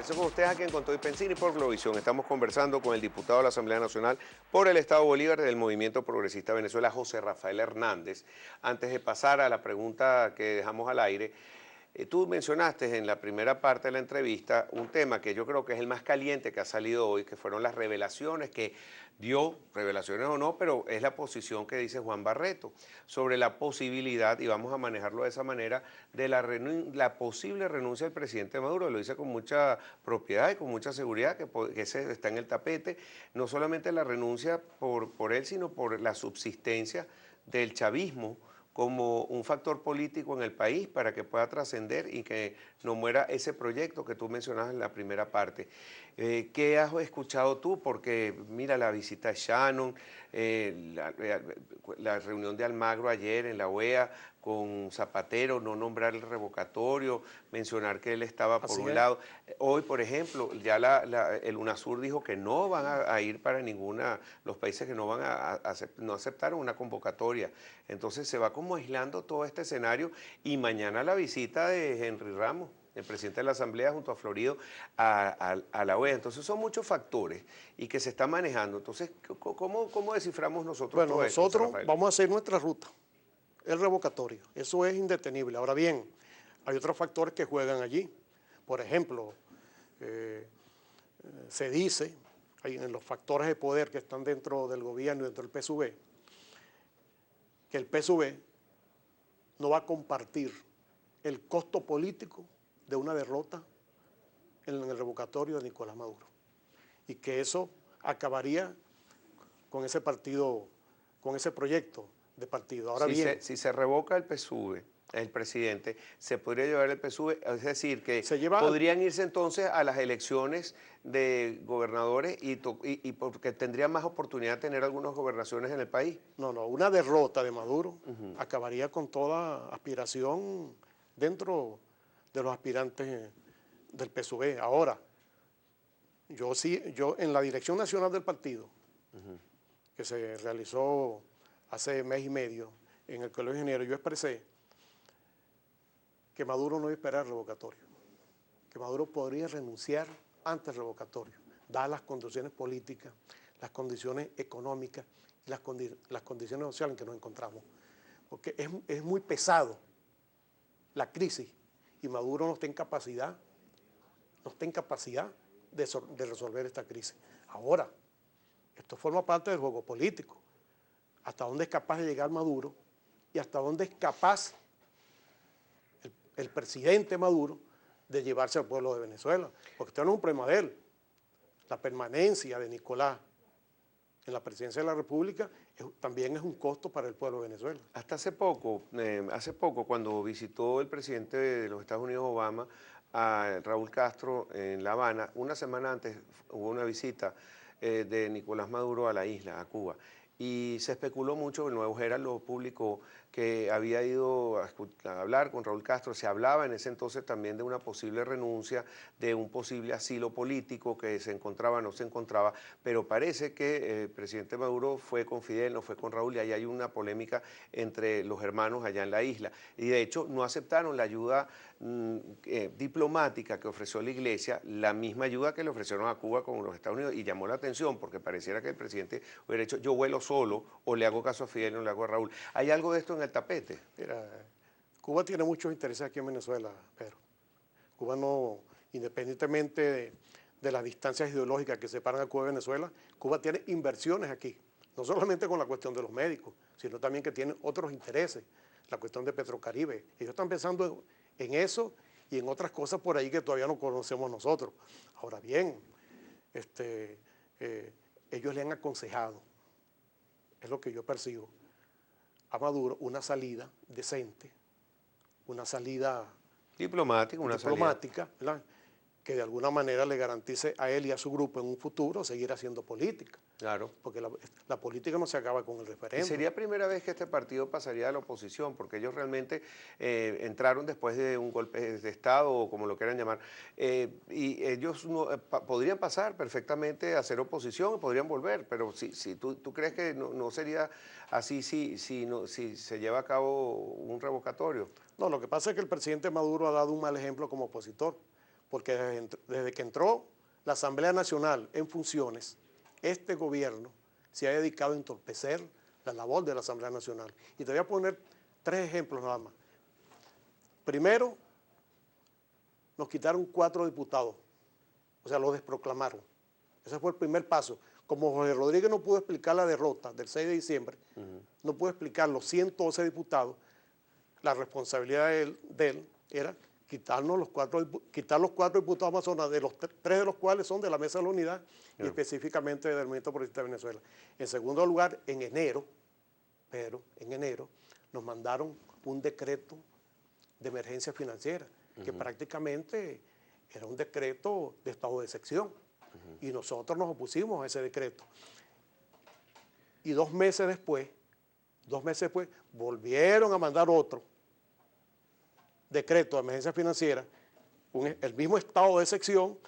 Regreso con ustedes aquí en Con Todo y Pensini por Globovisión. Estamos conversando con el diputado de la Asamblea Nacional por el Estado Bolívar del Movimiento Progresista Venezuela, José Rafael Hernández. Antes de pasar a la pregunta que dejamos al aire, tú mencionaste en la primera parte de la entrevista un tema que yo creo que es el más caliente que ha salido hoy, que fueron las revelaciones que dio, revelaciones o no, pero es la posición que dice Juan Barreto sobre la posibilidad, y vamos a manejarlo de esa manera, de la posible renuncia del presidente Maduro. Lo dice con mucha propiedad y con mucha seguridad, que ese está en el tapete, no solamente la renuncia por él, sino por la subsistencia del chavismo como un factor político en el país para que pueda trascender y que no muera ese proyecto que tú mencionabas en la primera parte. ¿Qué has escuchado tú? Porque mira, la visita de Shannon, la reunión de Almagro ayer en la OEA con Zapatero, no nombrar el revocatorio, mencionar que él estaba por un lado. Hoy, por ejemplo, ya el UNASUR dijo que no van a ir para ninguna, los países que no van no aceptaron una convocatoria. Entonces se va como aislando todo este escenario y mañana la visita de Henry Ramos, el presidente de la Asamblea, junto a Florido, a la OEA. Entonces son muchos factores y que se están manejando. Entonces, ¿cómo desciframos nosotros bueno, todo esto, nosotros Rafael? vamos a hacer nuestra ruta, el revocatorio. Eso es indetenible. Ahora bien, hay otros factores que juegan allí. Por ejemplo, se dice, en los factores de poder que están dentro del gobierno y dentro del PSUV, que el PSUV no va a compartir el costo político de una derrota en el revocatorio de Nicolás Maduro. Y que eso acabaría con ese partido, con ese proyecto de partido. Ahora bien, si se revoca el PSUV, el presidente, se podría llevar el PSUV, es decir, que podrían irse entonces a las elecciones de gobernadores y porque tendrían más oportunidad de tener algunas gobernaciones en el país. No, una derrota de Maduro acabaría con toda aspiración dentro de los aspirantes del PSUV. Ahora, yo en la dirección nacional del partido, que se realizó hace mes y medio en el Colegio de Ingenieros, yo expresé que Maduro no iba a esperar el revocatorio, que Maduro podría renunciar antes del revocatorio, dadas las condiciones políticas, las condiciones económicas y las condiciones sociales en que nos encontramos. Porque es muy pesado la crisis y Maduro no está en capacidad de resolver esta crisis. Ahora, esto forma parte del juego político. Hasta dónde es capaz de llegar Maduro y hasta dónde es capaz el presidente Maduro de llevarse al pueblo de Venezuela. Porque esto no es un problema de él. La permanencia de Nicolás en la presidencia de la República también es un costo para el pueblo de Venezuela. Hasta hace poco, cuando visitó el presidente de los Estados Unidos, Obama, a Raúl Castro en La Habana, una semana antes hubo una visita de Nicolás Maduro a la isla, a Cuba. Y se especuló mucho, el Nuevo Herald lo publicó, que había ido a hablar con Raúl Castro. Se hablaba en ese entonces también de una posible renuncia, de un posible asilo político que se encontraba, no se encontraba, pero parece que el presidente Maduro fue con Fidel, no fue con Raúl, y ahí hay una polémica entre los hermanos allá en la isla. Y de hecho no aceptaron la ayuda diplomática que ofreció la Iglesia, la misma ayuda que le ofrecieron a Cuba con los Estados Unidos, y llamó la atención porque pareciera que el presidente hubiera dicho: yo vuelo solo, o le hago caso a Fidel o le hago a Raúl. ¿Hay algo de esto en el tapete? Mira, Cuba tiene muchos intereses aquí en Venezuela, Pedro. Cuba no, independientemente de las distancias ideológicas que separan a Cuba y Venezuela, Cuba tiene inversiones aquí, no solamente con la cuestión de los médicos, sino también que tiene otros intereses, la cuestión de Petrocaribe. Ellos están pensando en eso y en otras cosas por ahí que todavía no conocemos nosotros. Ahora bien, ellos le han aconsejado, es lo que yo percibo, a Maduro una salida decente, una salida diplomática, ¿verdad?, que de alguna manera le garantice a él y a su grupo en un futuro seguir haciendo política. Claro. Porque la política no se acaba con el referéndum. Y sería primera vez que este partido pasaría a la oposición, porque ellos realmente entraron después de un golpe de Estado, o como lo quieran llamar, y ellos podrían pasar perfectamente a ser oposición, podrían volver, pero si tú crees que no sería así si se lleva a cabo un revocatorio. No, lo que pasa es que el presidente Maduro ha dado un mal ejemplo como opositor, porque desde que entró la Asamblea Nacional en funciones, este gobierno se ha dedicado a entorpecer la labor de la Asamblea Nacional. Y te voy a poner 3 ejemplos nada más. Primero, nos quitaron 4 diputados, o sea, los desproclamaron. Ese fue el primer paso. Como Jorge Rodríguez no pudo explicar la derrota del 6 de diciembre, no pudo explicar los 112 diputados, la responsabilidad de él era quitar los 4 diputados amazonas, de los 3 de los cuales son de la Mesa de la Unidad y específicamente del Movimiento Progresista de Venezuela. En segundo lugar, en enero, nos mandaron un decreto de emergencia financiera, que prácticamente era un decreto de estado de excepción. Y nosotros nos opusimos a ese decreto. Y 2 meses después, volvieron a mandar otro decreto de emergencia financiera, el mismo estado de excepción,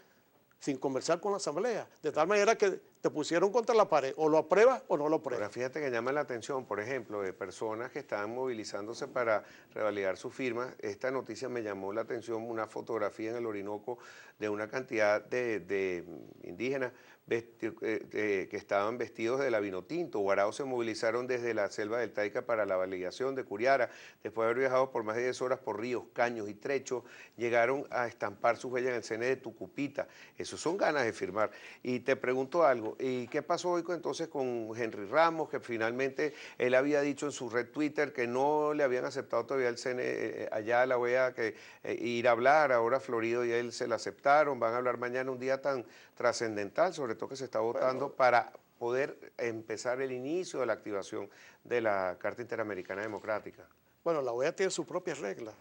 sin conversar con la Asamblea, de tal manera que te pusieron contra la pared, o lo apruebas o no lo apruebas. Ahora fíjate que llama la atención, por ejemplo, de personas que estaban movilizándose para revalidar sus firmas. Esta noticia me llamó la atención, una fotografía en el Orinoco de una cantidad de indígenas que estaban vestidos de la Vinotinto. Guaraos se movilizaron desde la selva del Taica para la validación de Curiara. Después de haber viajado por más de 10 horas por ríos, caños y trechos, llegaron a estampar sus huellas en el CN de Tucupita. Eso son ganas de firmar. Y te pregunto algo, ¿y qué pasó hoy entonces con Henry Ramos, que finalmente él había dicho en su red Twitter que no le habían aceptado todavía el CN allá a la OEA que ir a hablar? Ahora Florido y él se la aceptaron, van a hablar mañana, un día tan trascendental, sobre todo que se está votando para poder empezar el inicio de la activación de la Carta Interamericana Democrática. Bueno, la OEA tiene sus propias reglas.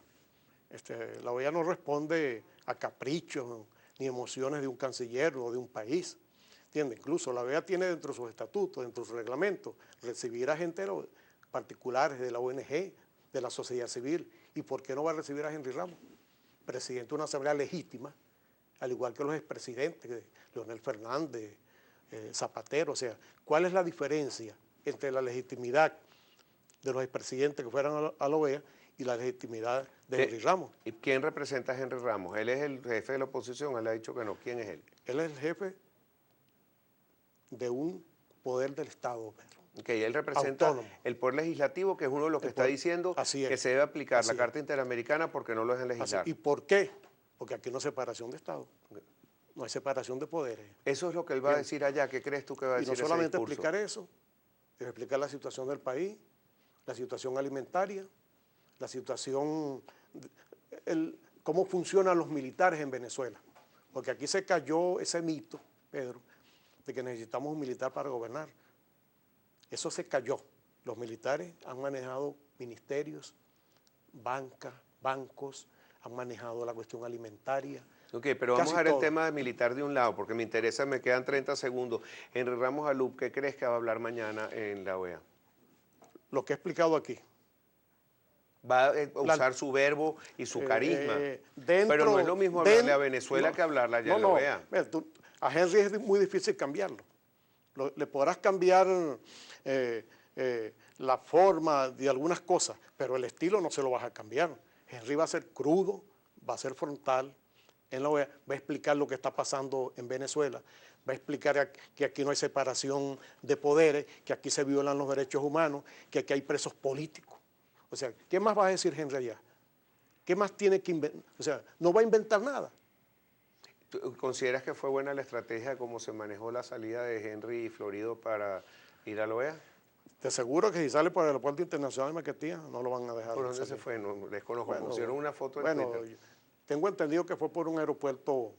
La OEA no responde a caprichos ni emociones de un canciller o de un país. ¿Entiendes? Incluso la OEA tiene dentro de sus estatutos, dentro de sus reglamentos, recibir a gente particulares de la ONG, de la sociedad civil. ¿Y por qué no va a recibir a Henry Ramos? Presidente de una asamblea legítima, al igual que los expresidentes, Leonel Fernández, Zapatero. O sea, ¿cuál es la diferencia entre la legitimidad de los expresidentes que fueran a la OEA y la legitimidad de Henry Ramos? ¿Y quién representa a Henry Ramos? Él es el jefe de la oposición, él ha dicho que no. ¿Quién es él? Él es el jefe de un poder del Estado, Pedro. Ok, él representa autónomo, el poder legislativo, que es uno de los que está diciendo que se debe aplicar la Carta Interamericana porque no lo dejan legislar. ¿Y por qué? Porque aquí no hay separación de Estado, no hay separación de poderes. Eso es lo que él va a decir allá. ¿Qué crees tú que va a decir ese discurso? Y no solamente explicar eso, es explicar la situación del país, la situación alimentaria, la situación, cómo funcionan los militares en Venezuela. Porque aquí se cayó ese mito, Pedro, de que necesitamos un militar para gobernar. Eso se cayó. Los militares han manejado ministerios, bancos, han manejado la cuestión alimentaria. Ok, pero vamos a ver el tema militar de un lado, porque me interesa, me quedan 30 segundos. Henry Ramos Alup, ¿qué crees que va a hablar mañana en la OEA? Lo que he explicado aquí. Va a usar su verbo y su carisma. Pero no es lo mismo hablarle a Venezuela que hablarle allá en la OEA. A Henry es muy difícil cambiarlo. Le podrás cambiar la forma de algunas cosas, pero el estilo no se lo vas a cambiar. Henry va a ser crudo, va a ser frontal en la OEA, va a explicar lo que está pasando en Venezuela, va a explicar que aquí no hay separación de poderes, que aquí se violan los derechos humanos, que aquí hay presos políticos. O sea, ¿qué más va a decir Henry allá? ¿Qué más tiene que inventar? O sea, no va a inventar nada. ¿Tú consideras que fue buena la estrategia como se manejó la salida de Henry y Florido para ir a la OEA? Te aseguro que si sale por el aeropuerto internacional de Maiquetía, no lo van a dejar. ¿Por dónde se fue? No desconozco. Bueno, pusieron una foto en Twitter. Tengo entendido que fue por un aeropuerto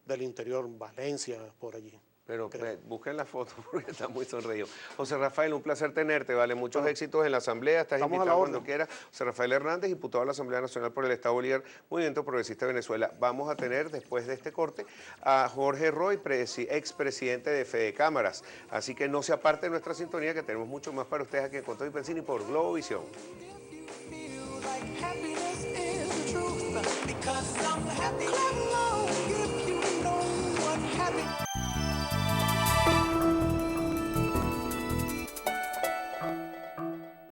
del interior, Valencia, por allí. Pero busquen la foto porque está muy sonreído. José Rafael, un placer tenerte, ¿vale? Muchos éxitos en la Asamblea, estás invitado cuando quieras. José Rafael Hernández, diputado de la Asamblea Nacional por el Estado Bolívar, Movimiento Progresista de Venezuela. Vamos a tener, después de este corte, a Jorge Roy, expresidente de Fede Cámaras. Así que no se aparte de nuestra sintonía, que tenemos mucho más para ustedes aquí en Con Todo y Pensini por Globovisión.